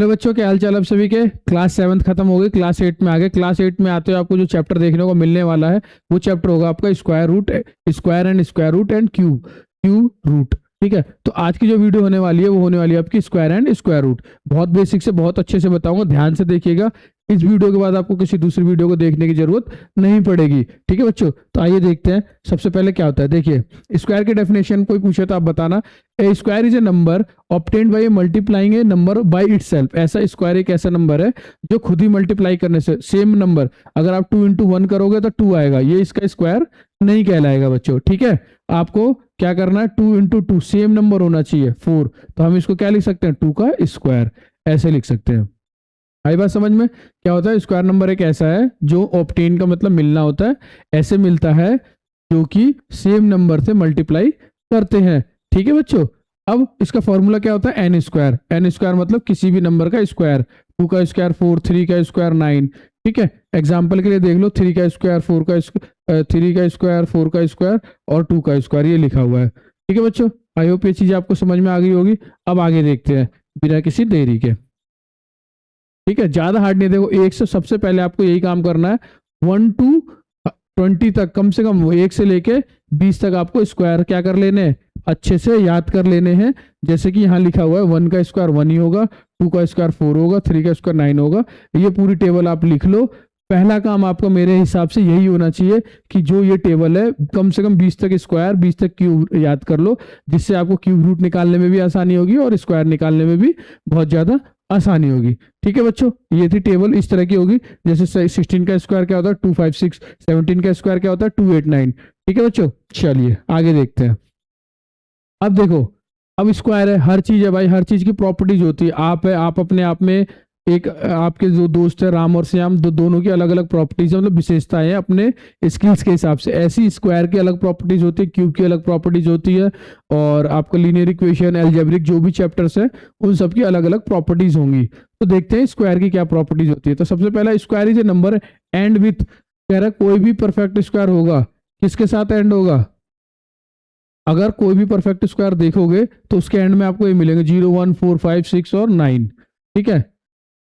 Hello बच्चों, क्या हाल चाल आप सभी के। क्लास 7 खत्म हो गई, क्लास 8 में आ गए। क्लास 8 में आते हो आपको जो चैप्टर देखने को मिलने वाला है वो चैप्टर होगा आपका square root, square root and cube root. ठीक है, तो आज की जो वीडियो होने वाली है वो होने वाली है आपकी स्क्वायर एंड स्क्वायर रूट। बहुत बेसिक से बहुत अच्छे से बताऊंगा, ध्यान से देखिएगा। इस वीडियो के बाद आपको किसी दूसरी वीडियो को देखने की जरूरत नहीं पड़ेगी। ठीक है बच्चों, तो आइए देखते हैं। सबसे पहले क्या होता है, देखिए स्क्वायर की डेफिनेशन कोई पूछे तो आप बताना। A square is a number obtained by multiplying a number by itself. ऐसा स्क्वायर एक ऐसा नंबर है जो खुद ही मल्टीप्लाई करने से, सेम नंबर अगर आप 2 into 1 करोगे तो 2 आएगा, ये इसका स्क्वायर नहीं कहलाएगा बच्चों। ठीक है, आपको क्या करना है, 2 into 2 सेम नंबर होना चाहिए 4, तो हम इसको क्या लिख सकते हैं, 2 का स्क्वायर, ऐसे लिख सकते हैं। आई बात समझ में। क्या होता है, स्क्वायर नंबर एक ऐसा है जो ऑब्टेन का मतलब मिलना होता है, ऐसे मिलता है जो कि सेम नंबर से मल्टीप्लाई करते हैं। ठीक है बच्चों, अब इसका फॉर्मूला क्या होता है, एन स्क्वायर। एन स्क्वायर मतलब किसी भी नंबर का स्क्वायर, 2 का स्क्वायर 4, 3 का स्क्वायर 9। ठीक है, एग्जाम्पल के लिए देख लो, 3 का स्क्वायर 4 का 3 का स्क्वायर 4 का स्क्वायर और 2 का स्क्वायर, ये लिखा हुआ है। ठीक है बच्चों, आई होप ये चीज आपको समझ में आ गई होगी। अब आगे देखते हैं बिना किसी देरी के। ठीक है, ज्यादा हार्ड नहीं, देखो एक से सबसे पहले आपको यही काम करना है, 1 to 20 तक, कम से कम 1 से लेके 20 तक आपको स्क्वायर क्या कर लेने हैं, अच्छे से याद कर लेने हैं। जैसे कि यहाँ लिखा हुआ है 1 का स्क्वायर 1 ही होगा, 2 का स्क्वायर 4 होगा, 3 का स्क्वायर 9 होगा। ये पूरी टेबल आप लिख लो। पहला काम आपका मेरे हिसाब से यही होना चाहिए कि जो ये टेबल है कम से कम 20 तक स्क्वायर 20 तक क्यूब याद कर लो, जिससे आपको क्यूब रूट निकालने में भी आसानी होगी और स्क्वायर निकालने में भी बहुत ज्यादा आसानी होगी। ठीक है बच्चों, ये थी टेबल, इस तरह की होगी। जैसे 16 का स्क्वायर क्या होता है 256, 17 का स्क्वायर क्या होता है 289। ठीक है बच्चों, चलिए आगे देखते हैं। अब देखो, अब स्क्वायर है, हर चीज है भाई, हर चीज की प्रॉपर्टीज होती है। आप है, आप अपने आप में एक, आपके जो दोस्त है राम और श्याम, दोनों की अलग अलग प्रॉपर्टीज मतलब विशेषताएं हैं अपने स्किल्स के हिसाब से। ऐसी स्क्वायर की अलग प्रॉपर्टीज होती है, क्यूब की अलग प्रॉपर्टीज होती है, और आपका लीनियर इक्वेशन, अलजेब्रिक जो भी चैप्टर्स है उन सब की अलग अलग प्रॉपर्टीज होंगी। तो देखते हैं स्क्वायर की क्या प्रॉपर्टीज होती है। तो सबसे पहला, square is a number and with, कह रहा है कोई भी परफेक्ट स्क्वायर होगा, किसके साथ एंड होगा, अगर कोई भी परफेक्ट स्क्वायर देखोगे तो उसके एंड में आपको ये मिलेंगे 0, 1, 4, 5, 6 और 9। ठीक है,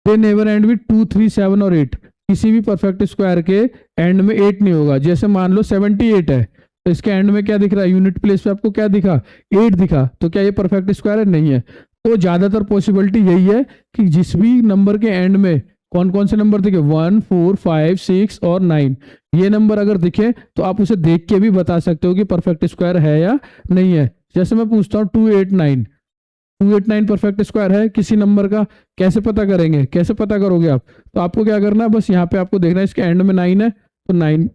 दे नेवर एंड विथ 2, 3, 7 और 8। किसी भी परफेक्ट स्क्वायर के एंड में 8 नहीं होगा। जैसे मान लो 78 है, तो इसके एंड में क्या दिख रहा है, यूनिट प्लेस पे आपको क्या दिखा, 8 दिखा, तो क्या ये परफेक्ट स्क्वायर है, नहीं है। तो ज्यादातर पॉसिबिलिटी यही है कि जिस भी नंबर के एंड में कौन कौन से नंबर दिखे, 1, 4, 5, 6 और 9, ये नंबर अगर दिखे तो आप उसे देख के भी बता सकते हो कि परफेक्ट स्क्वायर है या नहीं है। जैसे मैं पूछता हूँ 289 परफेक्ट स्क्वायर है किसी नंबर का, कैसे पता करेंगे, कैसे पता करोगे आप, तो आपको क्या करना है, बस यहाँ पे आपको देखना है इसके एंड में 9 है, तो 9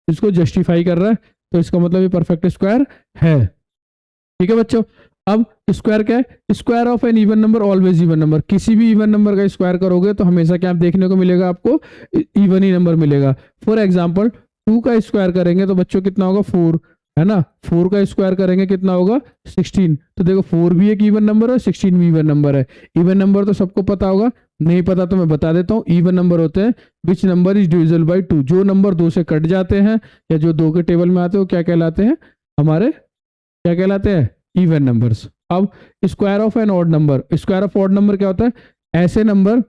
इसको जस्टिफाई कर रहा है, तो इसका मतलब ये परफेक्ट स्क्वायर है। ठीक है बच्चों, अब स्क्वायर क्या है, square of an even number always even number. किसी भी इवन नंबर का स्क्वायर करोगे तो हमेशा क्या देखने को मिलेगा, आपको इवन ही नंबर मिलेगा। फॉर एग्जाम्पल 2 का स्क्वायर करेंगे तो बच्चों कितना होगा, 4 है ना, 4 का स्क्वायर करेंगे कितना होगा 16। तो देखो 4 भी एक इवन नंबर है, 16 भी इवन नंबर है। इवन नंबर तो सबको पता होगा, नहीं पता तो मैं बता देता हूँ। इवन नंबर होते हैं which number is divisible by 2, जो नंबर 2 से कट जाते हैं या जो 2 के टेबल में आते हैं वो क्या कहलाते हैं, हमारे क्या कहलाते हैं, इवन नंबर्स। अब square of an odd number, square of odd number क्या होता है, ऐसे नंबर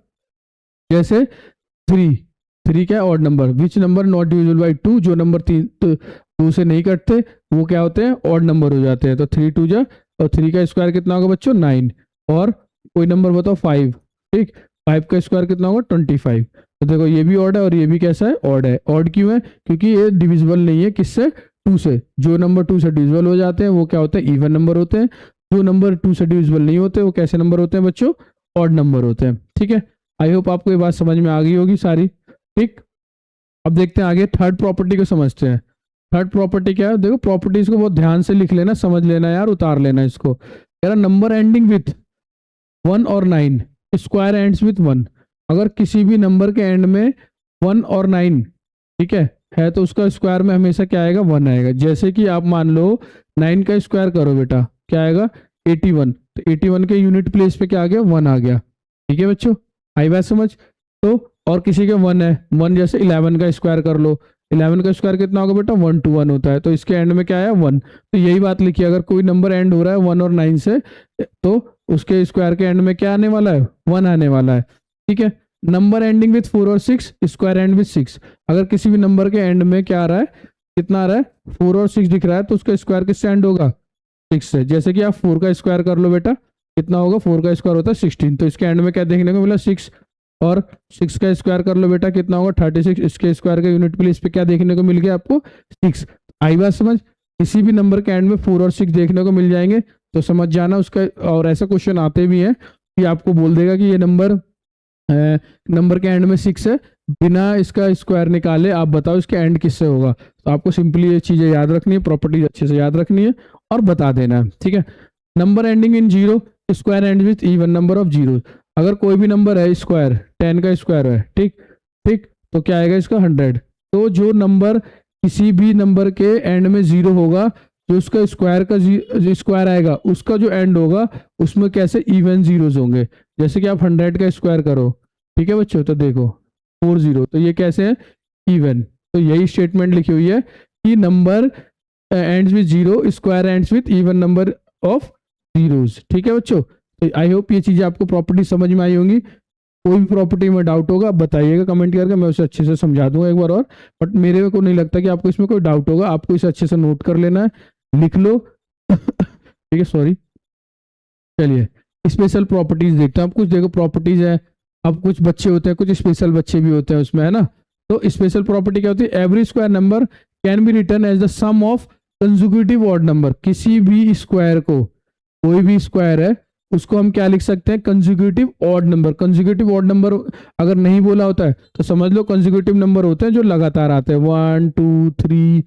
जैसे 3 क्या odd number, which number not divisible by 2, जो नंबर 2 से नहीं कटते वो क्या होते हैं, ऑड नंबर हो जाते हैं। तो 3 2 जा, और 3 का स्क्वायर कितना होगा बच्चों 9, और कोई नंबर बताओ 5। ठीक, 5 का स्क्वायर कितना होगा 25। तो देखो ये भी ऑड है और ये भी कैसा है, ऑड है। ऑड क्यों है, क्योंकि ये डिविजिबल नहीं है किससे, 2 से। जो नंबर 2 से डिविजिबल हो जाते हैं वो क्या होते हैं, इवन नंबर होते हैं। जो नंबर 2 से डिविजिबल नहीं होते वो कैसे नंबर होते हैं बच्चों, ऑड नंबर होते हैं। ठीक है, आई होप आपको ये बात समझ में आ गई होगी सारी। ठीक, अब देखते हैं आगे, थर्ड प्रॉपर्टी को समझते हैं। थर्ड प्रॉपर्टी क्या है, देखो प्रॉपर्टीज को बहुत ध्यान से लिख लेना, समझ लेना यार, उतार लेना इसको। यार नंबर एंडिंग विथ 1 और 9, स्क्वायर एंड्स विथ 1। अगर किसी भी नंबर के एंड में 1 और 9 ठीक है तो उसका स्क्वायर में हमेशा क्या आएगा, 1 आएगा। जैसे कि आप मान लो 9 का स्क्वायर करो बेटा, क्या आएगा 81, तो 81 के यूनिट प्लेस पे क्या आ गया, 1 आ गया। ठीक है बच्चों, आई बात समझ। तो और किसी के 1 है, 1 जैसे 11 का स्क्वायर कर लो, 11 का स्क्वायर कितना होगा बेटा, 1 to 1 होता है, तो इसके एंड में क्या है 1। तो यही बात लिखिए, अगर कोई नंबर एंड हो रहा है 1 और 9 से तो उसके स्क्वायर के एंड में क्या आने वाला है, 1 आने वाला है। ठीक है, नंबर एंडिंग विथ 4 और 6, स्क्वायर एंड विथ 6। अगर किसी भी नंबर के एंड में क्या आ रहा है, कितना आ रहा है, 4 और 6 दिख रहा है, तो उसका स्क्वायर किससे एंड होगा, 6 से। जैसे कि आप 4 का स्क्वायर कर लो बेटा, कितना होगा, 4 का स्क्वायर होता है 16, तो इसके एंड में क्या देखने को मिला, 6। और 6 का स्क्वायर कर लो बेटा, कितना होगा 36, इसके स्क्वायर का यूनिट प्लेस पे क्या देखने को मिल गया आपको, 6। आई बात समझ, किसी भी नंबर के एंड में 4 और 6 देखने को मिल जाएंगे तो समझ जाना उसका। और ऐसा क्वेश्चन आते भी है कि आपको बोल देगा कि ये नंबर के एंड में 6 है, बिना इसका स्क्वायर निकाले आप बताओ इसके एंड किससे होगा। तो आपको सिंपली ये चीजें याद रखनी है, प्रॉपर्टीज अच्छे से याद रखनी है और बता देना है। ठीक है, number ending in 0, square and with even number of zero. अगर कोई भी नंबर है स्क्वायर, 10 का स्क्वायर है, ठीक ठीक, तो क्या आएगा इसका 100। तो जो नंबर किसी भी नंबर के एंड में 0 होगा, जो उसका स्क्वायर का स्क्वायर आएगा, उसका जो एंड होगा उसमें कैसे इवन जीरोज होंगे। जैसे कि आप 100 का स्क्वायर करो, ठीक है बच्चों, तो देखो 40, तो ये कैसे है, इवन। तो यही स्टेटमेंट लिखी हुई है कि number ends with 0, square ends with even number of zeros. ठीक है बच्चों, तो आई होप ये चीजें आपको प्रॉपर्टी समझ में आई होंगी। कोई भी प्रॉपर्टी में डाउट होगा बताइएगा कमेंट करके, मैं उसे अच्छे से समझा दूंगा एक बार और। बट मेरे को नहीं लगता कि आपको इसमें कोई डाउट होगा, आपको इसे अच्छे से नोट कर लेना है, लिख लो। ठीक है, सॉरी। चलिए स्पेशल प्रॉपर्टीज देखते हैं। अब कुछ देखो प्रॉपर्टीज है, अब कुछ बच्चे होते हैं, कुछ स्पेशल बच्चे भी होते हैं उसमें, है ना। तो स्पेशल प्रॉपर्टी क्या होती है, every square number can be written as the sum of consecutive odd number. किसी भी स्क्वायर को, कोई भी स्क्वायर है उसको हम क्या लिख सकते हैं, consecutive odd number. Consecutive odd number अगर नहीं बोला होता है तो समझ लो कंसेक्यूटिव नंबर होते हैं जो लगातार आते हैं, 1 2 3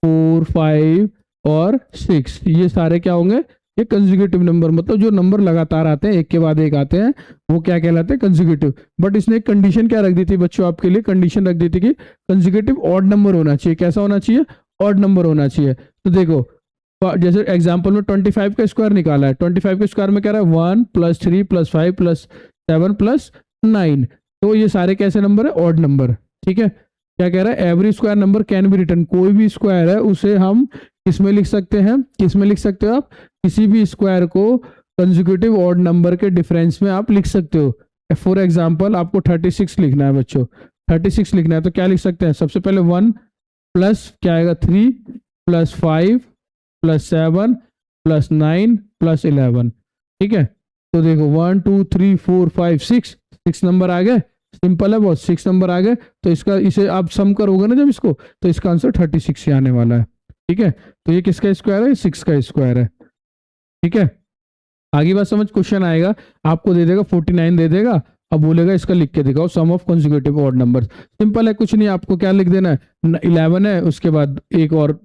4 5 और 6, ये सारे क्या होंगे, ये कंसेक्यूटिव नंबर। मतलब जो नंबर लगातार आते हैं, एक के बाद एक आते हैं, वो क्या कहलाते हैं, कंसेक्यूटिव। बट इसने एक कंडीशन क्या रख दी थी बच्चों, आपके लिए कंडीशन रख दी थी कि कंसेक्यूटिव ऑड नंबर होना चाहिए। कैसा होना चाहिए, ऑड नंबर होना चाहिए। तो देखो जैसे एग्जांपल में 25 का स्क्वायर निकाला है, 25 के स्क्वायर में क्या रहा है, 1 + 3 + 5 + 7 + 9। तो ये सारे कैसे नंबर है, ऑड नंबर। ठीक है, क्या कह रहा है, every square number can be return. कोई भी स्क्वायर है उसे हम किसमें लिख सकते हैं, किसमें लिख सकते हो आप, किसी भी स्क्वायर को कंसेक्यूटिव ऑड नंबर के डिफरेंस में आप लिख सकते हो। फॉर एग्जांपल आपको 36 लिखना है बच्चों, 36 लिखना है तो क्या लिख सकते हैं, सबसे पहले 1 प्लस क्या आएगा 3 + 5 + 7 + 9 + 11। ठीक है, तो देखो 1 2 3 4 5 6 नंबर आ गए, सिंपल है बहुत, 6 नंबर आ गए। तो इसका इसे आप सम करोगे ना जब इसको, तो इसका आंसर 36 ही आने वाला है। ठीक है, तो ये किसका स्क्वायर है, 6 का स्क्वायर है। ठीक है, आगे बात समझ। क्वेश्चन आएगा आपको दे देगा 49 दे देगा, अब बोलेगा इसका लिख के दिखाओ sum of consecutive odd numbers. Simple है, कुछ नहीं, आपको क्या लिख देना है, 11 है, उसके बाद एक और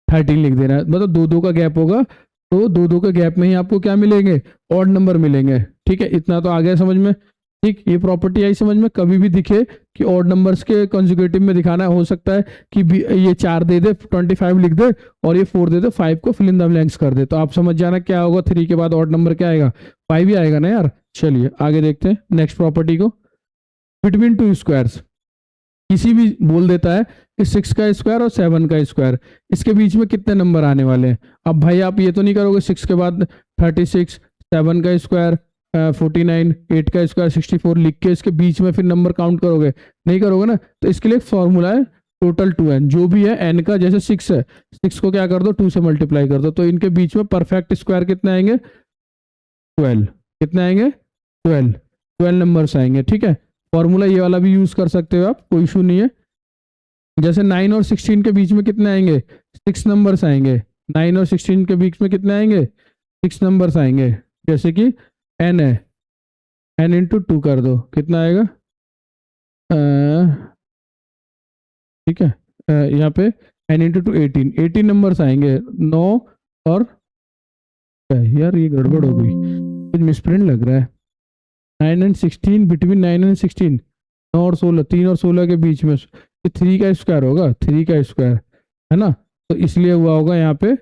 13 लिख देना है। मतलब 2 2 का गैप होगा, तो 2 2 के गैप में ही आपको क्या मिलेंगे, ऑड नंबर मिलेंगे। ठीक है, इतना तो आ गया समझ में। ठीक, ये प्रॉपर्टी आई समझ में। कभी भी दिखे कि ऑड नंबर्स के कंसेक्यूटिव में दिखाना, हो सकता है कि ये 4 दे दे, 25 लिख दे, और ये 4 दे दे, 5 को फिल इन द ब्लैंक्स कर दे, तो आप समझ जाना क्या होगा, 3 के बाद ऑड नंबर क्या आएगा, 5 ही आएगा ना यार। चलिए आगे देखते हैं नेक्स्ट प्रॉपर्टी को। बिटवीन 2 स्क्वायर्स, किसी भी बोल देता है कि 6 का स्क्वायर और 7 का स्क्वायर, इसके बीच में कितने नंबर आने वाले हैं। अब भाई आप ये तो नहीं करोगे 6 के बाद 36, 7 का स्क्वायर 49, 8 का स्क्वायर 64 लिख के इसके बीच में फिर नंबर काउंट करोगे, नहीं करोगे ना। तो इसके लिए एक फॉर्मूला है, टोटल 2n, जो भी है n का, जैसे 6 है, 6 को क्या कर दो, 2 से मल्टीप्लाई कर दो, तो इनके बीच में परफेक्ट स्क्वायर कितने आएंगे, 12। कितने आएंगे, 12 नंबर्स आएंगे। ठीक है, फॉर्मूला ये वाला भी यूज कर सकते हो आप, कोई इशू नहीं है। जैसे 9 और 16 के बीच में कितने आएंगे, 6 नंबर्स आएंगे। 9 और 16 के बीच में कितने आएंगे, 6 नंबर्स आएंगे। जैसे कि n है, n × 2 कर दो, कितना आएगा, ठीक है, यहाँ पे n × 2 18 नंबर्स आएंगे। 9 और यार ये गड़बड़ हो गई, कुछ मिसप्रिंट लग रहा है। 9 और 16, बिटवीन 9 और 16, 9 और 16, 3 और 16 के बीच में 3 का स्क्वायर होगा, 3 का स्क्वायर है ना, तो इसलिए हुआ होगा यहाँ पे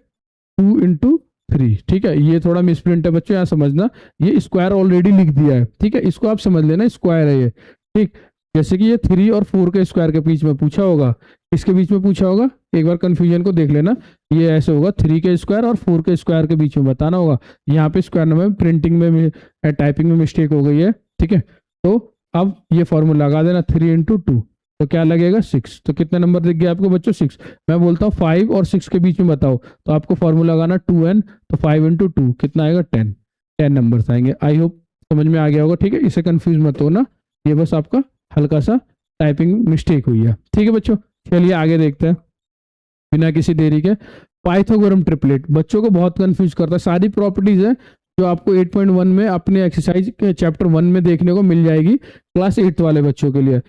2 × 3। ठीक है, ये थोड़ा मिसप्रिंट है बच्चों, यहाँ समझना, ये स्क्वायर ऑलरेडी लिख दिया है। ठीक है, इसको आप समझ लेना, स्क्वायर है ये। ठीक, जैसे कि ये 3 और 4 के स्क्वायर के बीच में पूछा होगा, इसके बीच में पूछा होगा एक बार कंफ्यूजन को देख लेना। ये ऐसे होगा 3 के स्क्वायर और 4 के स्क्वायर के बीच में बताना होगा। यहाँ पे स्क्वायर नंबर में प्रिंटिंग में टाइपिंग में मिस्टेक हो गई है, ठीक है। तो अब ये फॉर्मूला लगा देना 3 इंटू 2, तो क्या लगेगा 6। तो कितने नंबर दिख गया आपको बच्चों 6। मैं बोलता हूँ 5 और 6 के बीच में बताओ, तो आपको फॉर्मूला लगाना 2n, तो 5 इंटू 2 कितना आएगा 10 नंबर्स आएंगे। आई होप समझ में आ गया होगा, ठीक है। इसे कंफ्यूज मत होना, ये बस आपका हल्का सा टाइपिंग मिस्टेक हुई है, ठीक है बच्चों। चलिए आगे देखते हैं बिना किसी देरी के। पाइथागोरम ट्रिपलेट बच्चों को बहुत कंफ्यूज करता है। सारी प्रॉपर्टीज है जो आपको 8.1 में अपने एक्सरसाइज के चैप्टर 1 में देखने को मिल जाएगी क्लास 8 वाले बच्चों के लिए।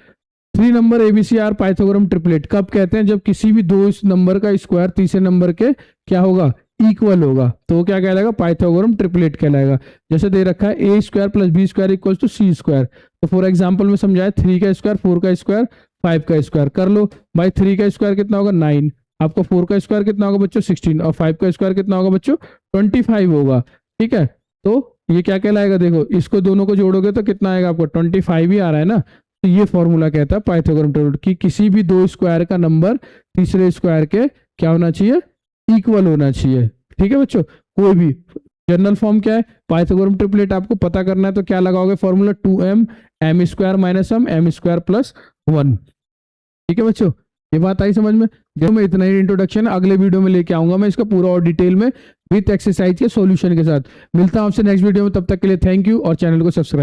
3 नंबर एबीसीआर पाइथागोरम ट्रिपलेट कब कहते हैं? जब किसी भी दो नंबर का स्क्वायर तीसरे नंबर के क्या होगा, इक्वल होगा, तो वो क्या कहलाएगा, पाइथागोरम ट्रिपलेट कहलाएगा। जैसे दे रखा है A square plus B square equal to C square, तो फॉर एग्जाम्पल में समझाया 3 का स्क्वायर 4 का स्क्वायर 5 का स्क्वायर कर लो भाई। 3 का स्क्वायर कितना होगा 9, आपको 4 का स्क्वायर कितना होगा बच्चों 16, और 5 का स्क्वायर कितना होगा बच्चों 25 होगा, ठीक है। तो ये क्या कहलाएगा, देखो इसको दोनों को जोड़ोगे तो कितना आएगा आपको 25 ही आ रहा है ना। तो ये फॉर्मूला कहता है पाइथागोरम ट्रिपलेट कि किसी भी दो स्क्वायर का नंबर तीसरे स्क्वायर के क्या होना चाहिए, इक्वल होना चाहिए, ठीक है बच्चों। कोई भी जनरल फॉर्म क्या है, पाइथागोरम ट्रिपलेट आपको पता करना है तो क्या लगाओगे formula 2m m square minus m square plus 1, ठीक है बच्चों। ये बात आई समझ में। जो मैं इतना ही इंट्रोडक्शन, अगले वीडियो में लेके आऊंगा मैं इसका पूरा और डिटेल में विथ एक्सरसाइज के सॉल्यूशन के साथ। मिलता हूं आपसे नेक्स्ट वीडियो में, तब तक के लिए थैंक यू और चैनल को सब्सक्राइब